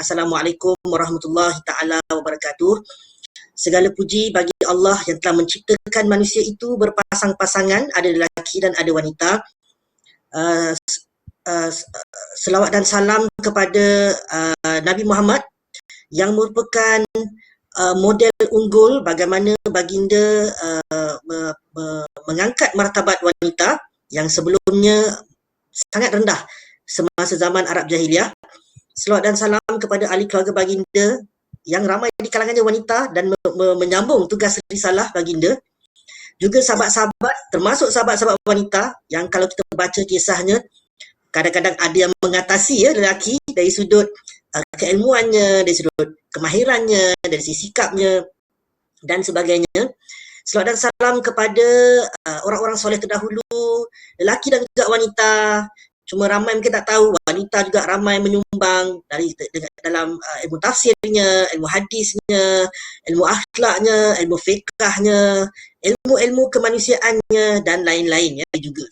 Assalamualaikum warahmatullahi ta'ala wabarakatuh. Segala puji bagi Allah yang telah menciptakan manusia itu berpasang-pasangan, ada lelaki dan ada wanita. Selawat dan salam kepada Nabi Muhammad yang merupakan model unggul bagaimana baginda mengangkat martabat wanita yang sebelumnya sangat rendah semasa zaman Arab Jahiliyah. Selawat dan salam kepada ahli keluarga baginda yang ramai di kalangannya wanita dan menyambung tugas risalah baginda. Juga sahabat-sahabat, termasuk sahabat-sahabat wanita yang kalau kita baca kisahnya, kadang-kadang ada yang mengatasi lelaki dari sudut keilmuannya, dari sudut kemahirannya, dari sisi sikapnya dan sebagainya. Selawat dan salam kepada orang-orang soleh terdahulu, lelaki dan juga wanita. Cuma ramai mungkin tak tahu, wanita juga ramai menyumbang dalam ilmu tafsirnya, ilmu hadisnya, ilmu akhlaknya, ilmu fiqahnya, ilmu-ilmu kemanusiaannya dan lain-lainnya juga.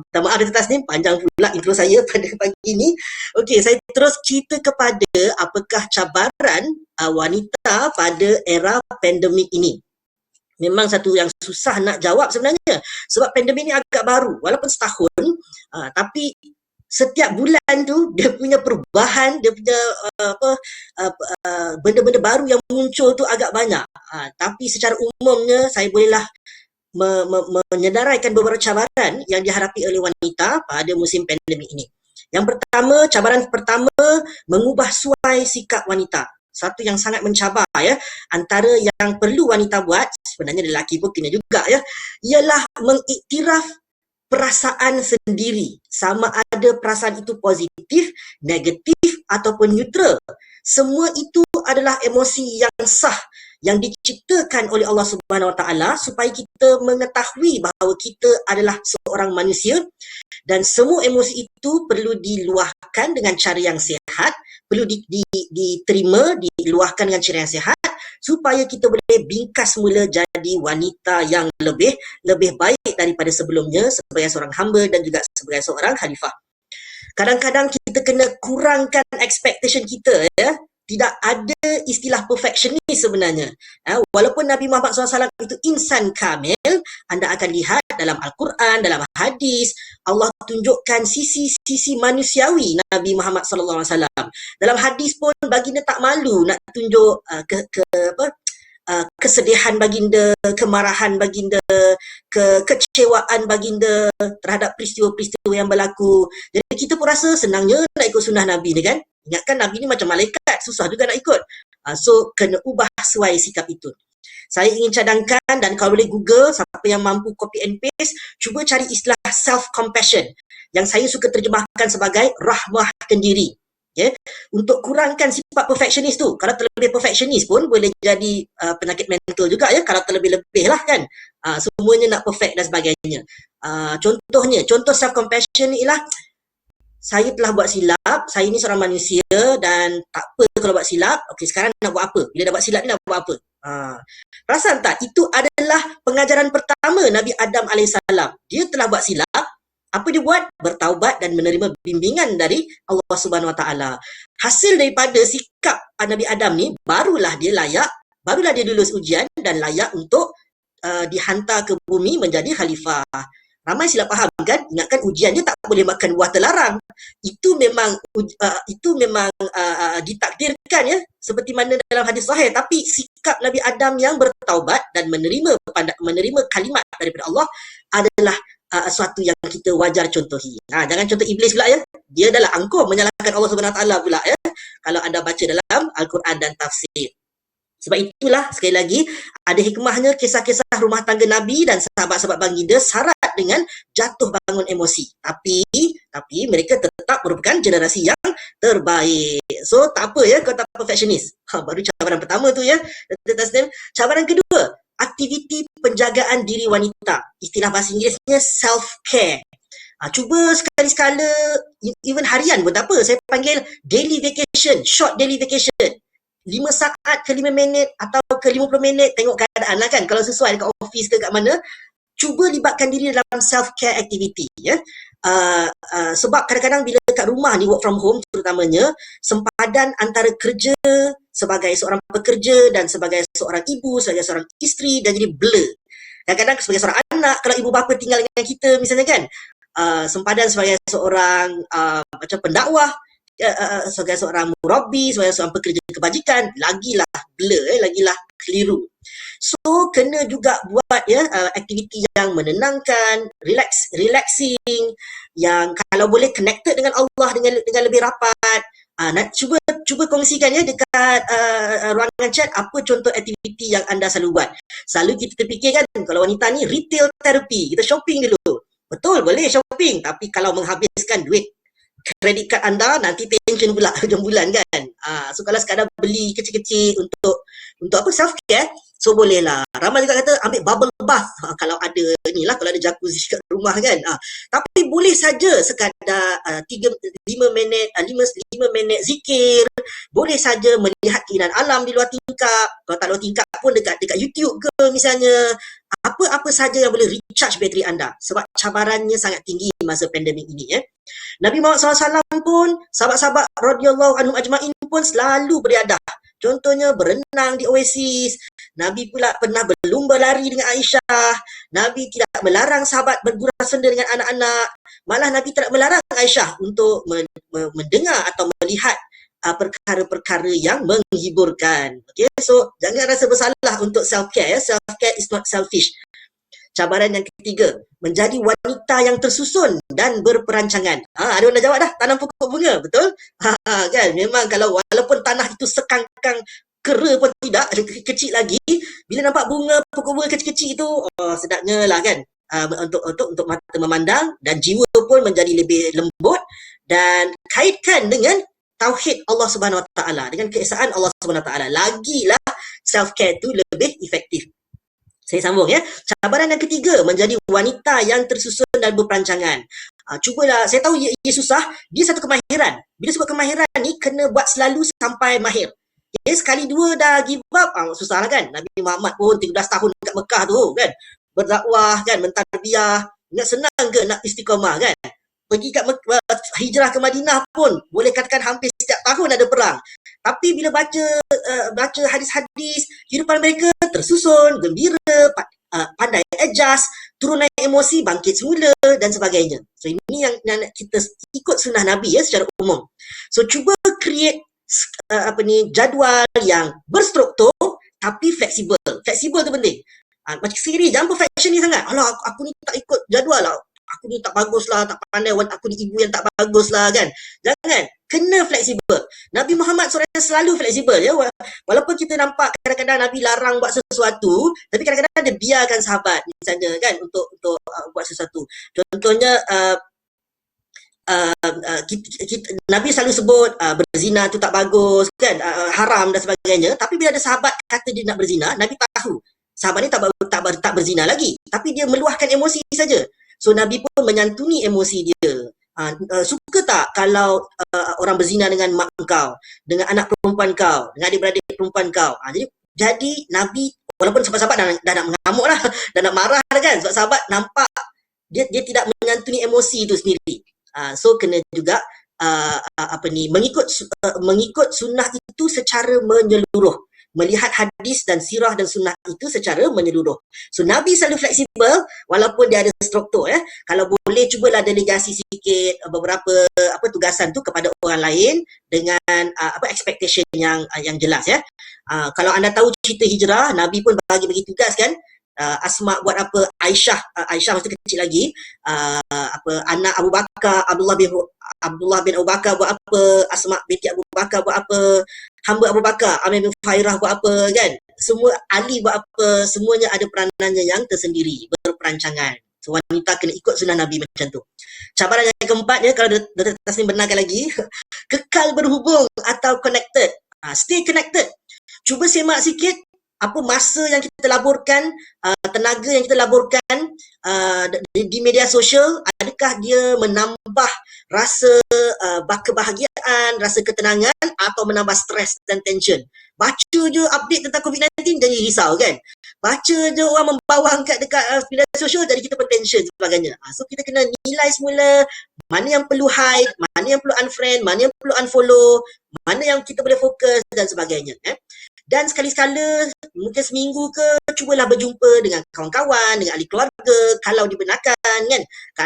Minta maaf Dr. Tasnim, panjang pula intro saya pada pagi ini. Okey, saya terus cerita kepada apakah cabaran wanita pada era pandemik ini. Memang satu yang susah nak jawab sebenarnya. Sebab pandemik ni agak baru. Walaupun setahun, tapi setiap bulan tu dia punya perubahan, dia punya benda-benda baru yang muncul tu agak banyak. Tapi secara umumnya saya bolehlah menyedaraikan beberapa cabaran yang dihadapi oleh wanita pada musim pandemik ini. Yang pertama, cabaran pertama, mengubah suai sikap wanita. Satu yang sangat mencabar ya, antara yang perlu wanita buat, sebenarnya lelaki pun kena juga ya, ialah mengiktiraf perasaan sendiri, sama ada perasaan itu positif, negatif ataupun neutral. Semua itu adalah emosi yang sah yang diciptakan oleh Allah Subhanahu Wa Taala supaya kita mengetahui bahawa kita adalah seorang manusia dan semua emosi itu perlu diluahkan dengan cara yang sihat, perlu diterima, diluahkan dengan cara yang sihat supaya kita boleh bingkas semula jadi wanita yang lebih baik daripada sebelumnya sebagai seorang hamba dan juga sebagai seorang khalifah. Kadang-kadang kita kena kurangkan expectation kita ya. Tidak ada istilah perfectionist sebenarnya. Walaupun Nabi Muhammad SAW itu insan kamil, anda akan lihat dalam Al-Quran, dalam hadis, Allah tunjukkan sisi-sisi manusiawi Nabi Muhammad SAW. Dalam hadis pun baginda tak malu nak tunjuk kesedihan baginda, kemarahan baginda, kekecewaan baginda terhadap peristiwa-peristiwa yang berlaku. Jadi kita pun rasa senangnya nak ikut sunnah Nabi ni kan. Ingatkan Nabi ni macam malaikat, susah juga nak ikut. So kena ubah suai sikap itu. Saya ingin cadangkan dan kalau boleh Google, siapa yang mampu copy and paste, cuba cari istilah self-compassion yang saya suka terjemahkan sebagai rahmahkan diri. Okay? Untuk kurangkan sifat perfectionist tu. Kalau terlebih perfectionist pun boleh jadi penyakit mental juga ya, kalau terlebih-lebih lah kan. Semuanya nak perfect dan sebagainya. Contoh self-compassion ialah saya telah buat silap, saya ni seorang manusia dan tak apa kalau buat silap, okey sekarang nak buat apa? Bila dah buat silap ni nak buat apa? Perasan tak? Itu adalah pengajaran pertama Nabi Adam AS. Dia telah buat silap, apa dia buat? Bertaubat dan menerima bimbingan dari Allah Subhanahu Wa Taala. Hasil daripada sikap Nabi Adam ni, barulah dia lulus ujian dan layak untuk dihantar ke bumi menjadi khalifah. Ramai silap faham kan? Ingatkan ujiannya tak boleh makan buah terlarang. Itu memang ditakdirkan ya, seperti mana dalam hadis sahih. Tapi sikap Nabi Adam yang bertaubat dan menerima kalimat daripada Allah adalah suatu yang kita wajar contohi. Jangan contoh iblis pula ya. Dia adalah angkuh menyalahkan Allah Subhanahu Wa Taala pula ya. Kalau anda baca dalam Al-Quran dan tafsir. Sebab itulah sekali lagi ada hikmahnya kisah-kisah rumah tangga Nabi dan sahabat-sahabat baginda syarat dengan jatuh bangun emosi. Tapi mereka tetap merupakan generasi yang terbaik. So tak apa ya kalau tak perfectionist. Baru cabaran pertama tu ya. Cabaran kedua, aktiviti penjagaan diri wanita. Istilah bahasa Inggerisnya self-care. Cuba sekali-sekala, even harian pun tak apa. Saya panggil daily vacation, short daily vacation. 5 saat ke 5 minit atau ke 50 minit, tengok keadaan lah kan. Kalau sesuai dekat office ke kat mana, cuba libatkan diri dalam self-care activity ya. Sebab kadang-kadang bila kat rumah ni work from home terutamanya, sempadan antara kerja sebagai seorang pekerja dan sebagai seorang ibu, sebagai seorang isteri dan jadi blur. Kadang-kadang sebagai seorang anak, kalau ibu bapa tinggal dengan kita misalnya kan, sempadan sebagai seorang macam pendakwah, sebagai seorang murabi, sebagai seorang pekerja kebajikan, lagilah blur, lagilah keliru. So kena juga buat ya aktiviti yang menenangkan, relaxing, yang kalau boleh connected dengan Allah dengan lebih rapat. Nak cuba kongsikan ya dekat ruangan chat apa contoh aktiviti yang anda selalu buat. Selalu kita terfikir kan kalau wanita ni retail therapy, kita shopping dulu. Betul, boleh shopping, tapi kalau menghabiskan duit kredit kad anda nanti tension pula hujung bulan kan. So kalau sekadar beli kecil-kecil untuk apa self care, so boleh lah. Ramai juga kata ambil bubble bath kalau ada ni lah, kalau ada jacuzzi kat rumah kan. Tapi boleh saja sekadar 5 minit zikir, boleh saja melihat keindahan alam di luar tingkap. Kalau tak luar tingkap pun dekat YouTube ke misalnya. Apa-apa saja yang boleh recharge bateri anda, sebab cabarannya sangat tinggi masa pandemik ini ya. Nabi Muhammad SAW pun, sahabat-sahabat radhiyallahu anhum ajma'in pun selalu beriadah. Contohnya berenang di oasis. Nabi pula pernah berlumba lari dengan Aisyah. Nabi tidak melarang sahabat bergurau senda dengan anak-anak. Malah Nabi tidak melarang Aisyah untuk mendengar atau melihat perkara-perkara yang menghiburkan. Okay, so jangan rasa bersalah untuk self-care ya. Self-care is not selfish. Cabaran yang ketiga, menjadi wanita yang tersusun dan berperancangan. Ada orang dah jawab dah, tanam pokok bunga, betul? Kan, memang kalau walaupun tanah itu sekangkang kera pun tidak, kecil lagi, bila nampak bunga, pokok bunga kecil-kecil itu, sedapnya lah kan. Untuk mata memandang dan jiwa pun menjadi lebih lembut, dan kaitkan dengan tauhid Allah Subhanahu Wa Taala, dengan keesaan Allah Subhanahu Wa Taala, lagilah self-care tu lebih efektif. Saya sambung ya. Cabaran yang ketiga, menjadi wanita yang tersusun dan berperancangan. Cubalah, saya tahu ia susah, dia satu kemahiran. Bila sebut kemahiran ni, kena buat selalu sampai mahir. Okay, sekali dua dah give up, susah lah kan. Nabi Muhammad pun 13 tahun kat Mekah tu kan, berdakwah kan, mentarbiyah. Nak senang ke nak istiqamah kan? Pergi kat hijrah ke Madinah pun boleh katakan hampir setiap tahun ada perang. Tapi bila baca hadis-hadis, kehidupan mereka tersusun, gembira, pandai adjust, turun naik emosi, bangkit semula dan sebagainya. So ini yang kita ikut sunnah Nabi ya secara umum. So cuba create jadual yang berstruktur tapi fleksibel. Fleksibel tu penting. Macam sendiri, jangan perfectionist sangat. Alah, aku ni tak ikut jadual lah. Aku ni tak bagus lah, tak pandai, aku ni ibu yang tak bagus lah kan. Jangan, kena fleksibel. Nabi Muhammad seorang yang selalu fleksibel ya. Walaupun kita nampak kadang-kadang Nabi larang buat sesuatu, tapi kadang-kadang dia biarkan sahabat misalnya kan untuk buat sesuatu. Contohnya Nabi selalu sebut berzina tu tak bagus kan, haram dan sebagainya, tapi bila ada sahabat kata dia nak berzina, Nabi tahu sahabat ni tak berzina lagi, tapi dia meluahkan emosi saja. So Nabi pun menyantuni emosi dia. Suka tak kalau orang berzina dengan mak kau, dengan anak perempuan kau, dengan adik-beradik perempuan kau? Jadi Nabi, walaupun sahabat-sahabat dah nak mengamuk lah, dah nak marah kan, sebab sahabat nampak dia tidak menyantuni emosi itu sendiri. So kena juga mengikut sunnah itu secara menyeluruh, melihat hadis dan sirah dan sunnah itu secara menyeluruh. So Nabi selalu fleksibel walaupun dia ada struktur ya. Kalau boleh cubalah delegasi sikit beberapa tugasan tu kepada orang lain dengan expectation yang jelas ya. Kalau anda tahu cerita hijrah, Nabi pun bagi tugas kan. Asma buat apa, Aisyah masa kecil lagi, anak Abu Bakar, Abdullah bin Abu Bakar buat apa, Asma binti Abu Bakar buat apa, hamba Abu Bakar Amir bin Fairah buat apa kan, semua Ali buat apa, semuanya ada peranannya yang tersendiri, berperancangan. So wanita kena ikut sunnah Nabi macam tu. Cabaran yang keempatnya, kalau Dr. Tasnim benarkan lagi, kekal berhubung atau connected. Stay connected. Cuba semak sikit apa masa yang kita laburkan, tenaga yang kita laburkan di media sosial, adakah dia menambah rasa kebahagiaan, rasa ketenangan, atau menambah stres dan tension? Baca je update tentang COVID-19 jadi risau kan. baca je orang membawang dekat media sosial, jadi kita pun tension sebagainya. So kita kena nilai semula mana yang perlu hide, mana yang perlu unfriend, mana yang perlu unfollow, mana yang kita boleh fokus dan sebagainya. Dan sekali-sekala, mungkin seminggu ke, cubalah berjumpa dengan kawan-kawan, dengan ahli keluarga, kalau dibenarkan kan.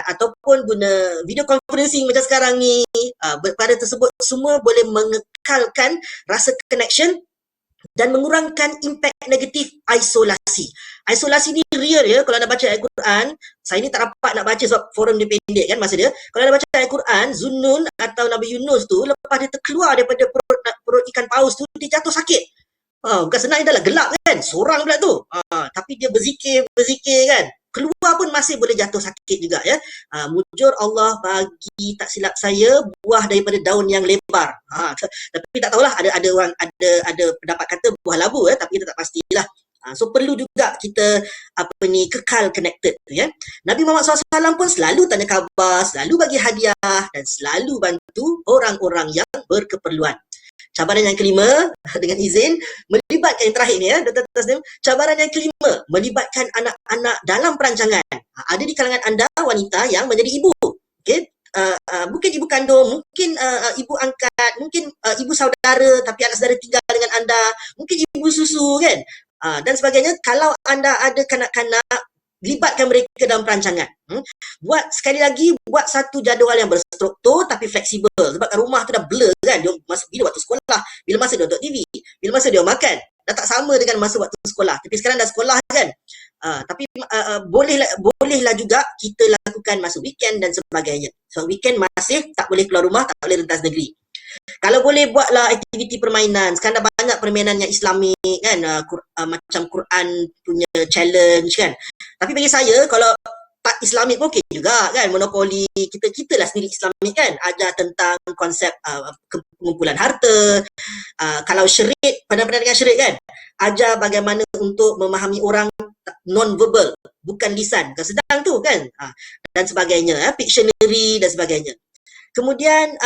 Ataupun guna video conferencing macam sekarang ni. Perkara tersebut semua boleh mengekalkan rasa connection dan mengurangkan impak negatif isolasi. Isolasi ni real ya, kalau anda baca ayat Quran, saya ni tak dapat nak baca sebab forum dia pendek kan masa dia. Kalau anda baca ayat Quran, Zunnun atau Nabi Yunus tu, lepas dia terkeluar daripada perut ikan paus tu, dia jatuh sakit. Bukan senang, dia dah gelap kan, seorang pula tu. Tapi dia berzikir kan. Keluar pun masih boleh jatuh sakit juga ya. Mujur Allah bagi, tak silap saya, buah daripada daun yang lebar. Tapi tak tahulah, ada orang ada pendapat kata buah labu ya, tapi kita tak pastilah. So perlu juga kita kekal connected ya. Nabi Muhammad SAW pun selalu tanya khabar, selalu bagi hadiah dan selalu bantu orang-orang yang berkeperluan. Cabaran yang kelima, dengan izin, melibatkan yang terakhir ni ya, Dr. Tasnim. Cabaran yang kelima, melibatkan anak-anak dalam perancangan. Ada di kalangan anda wanita yang menjadi ibu. Okay? Mungkin ibu kandung, mungkin ibu angkat, mungkin ibu saudara tapi anak saudara tinggal dengan anda, mungkin ibu susu kan, dan sebagainya. Kalau anda ada kanak-kanak, libatkan mereka dalam perancangan. Buat sekali lagi, buat satu jadual yang berstruktur tapi fleksibel. Sebab kat rumah tu dah blur kan. Dia masa bila waktu sekolah, bila masa dia tengok TV, bila masa dia makan. Dah tak sama dengan masa waktu sekolah. Tapi sekarang dah sekolah kan. Tapi bolehlah juga kita lakukan masa weekend dan sebagainya. So weekend masih tak boleh keluar rumah, tak boleh rentas negeri. Kalau boleh buatlah aktiviti permainan. Sekarang dah banyak permainan yang Islamik kan, macam Quran punya challenge kan. Tapi bagi saya, kalau tak Islamik pun okey juga kan. Monopoli, kita lah sendiri Islamik kan. Ajar tentang konsep pengumpulan harta. Kalau syirik, pandang-pandang dengan syirik kan. Ajar bagaimana untuk memahami orang non-verbal, bukan lisan. Bukan sedang tu kan. Dan sebagainya. Pictionary dan sebagainya. Kemudian,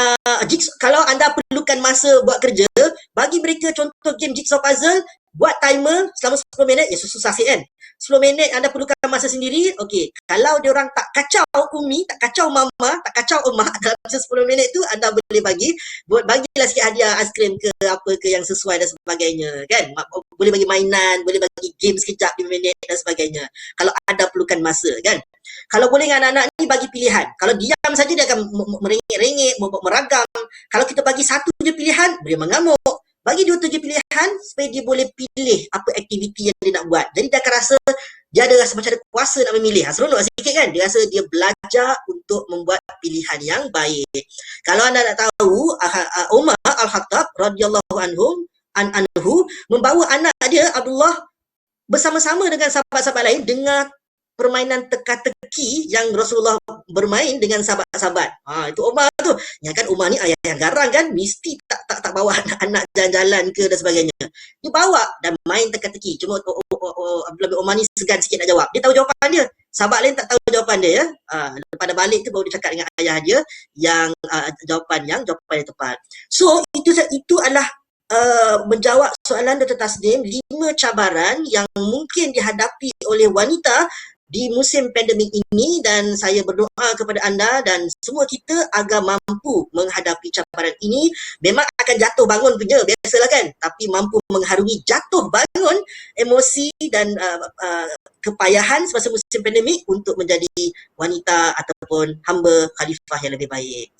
kalau anda perlukan masa buat kerja, bagi mereka contoh game jigsaw puzzle, buat timer selama 10 minit, ya susah sikit kan. 10 minit anda perlukan masa sendiri, okey. Kalau dia orang tak kacau Umi, tak kacau Mama, tak kacau Emak dalam 10 minit tu, anda boleh bagilah sikit hadiah aiskrim ke apa ke yang sesuai dan sebagainya kan. Boleh bagi mainan, boleh bagi game sekejap 5 minit dan sebagainya. Kalau anda perlukan masa kan. Kalau boleh dengan anak-anak ni bagi pilihan. Kalau diam saja dia akan merengek-rengek, meragam. Kalau kita bagi satu je pilihan, dia mengamuk. Bagi 2-3 pilihan supaya dia boleh pilih apa aktiviti yang dia nak buat. Jadi dia akan rasa, dia ada rasa macam ada kuasa nak memilih. Seronok sikit kan? Dia rasa dia belajar untuk membuat pilihan yang baik. Kalau anda nak tahu, Umar Al-Khattab radhiyallahu anhu membawa anak dia Abdullah bersama-sama dengan sahabat-sahabat lain dengar permainan teka-teki yang Rasulullah bermain dengan sahabat-sahabat. Itu Umar tu. Yang kan Umar ni ayah yang garang kan, mesti tak bawa anak-anak jalan-jalan ke dan sebagainya. Dia bawa dan main teka-teki. Cuma Abdullah bin Umar ni segan sikit nak jawab. Dia tahu jawapan dia. Sahabat lain tak tahu jawapan dia ya. Pada balik tu baru dia cakap dengan ayah dia yang jawapan yang tepat. So itu adalah menjawab soalan Dr. Tasnim, 5 cabaran yang mungkin dihadapi oleh wanita di musim pandemik ini, dan saya berdoa kepada anda dan semua kita agar mampu menghadapi cabaran ini. Memang akan jatuh bangun punya, biasalah kan, tapi mampu mengharungi jatuh bangun emosi dan kepayahan semasa musim pandemik untuk menjadi wanita ataupun hamba khalifah yang lebih baik.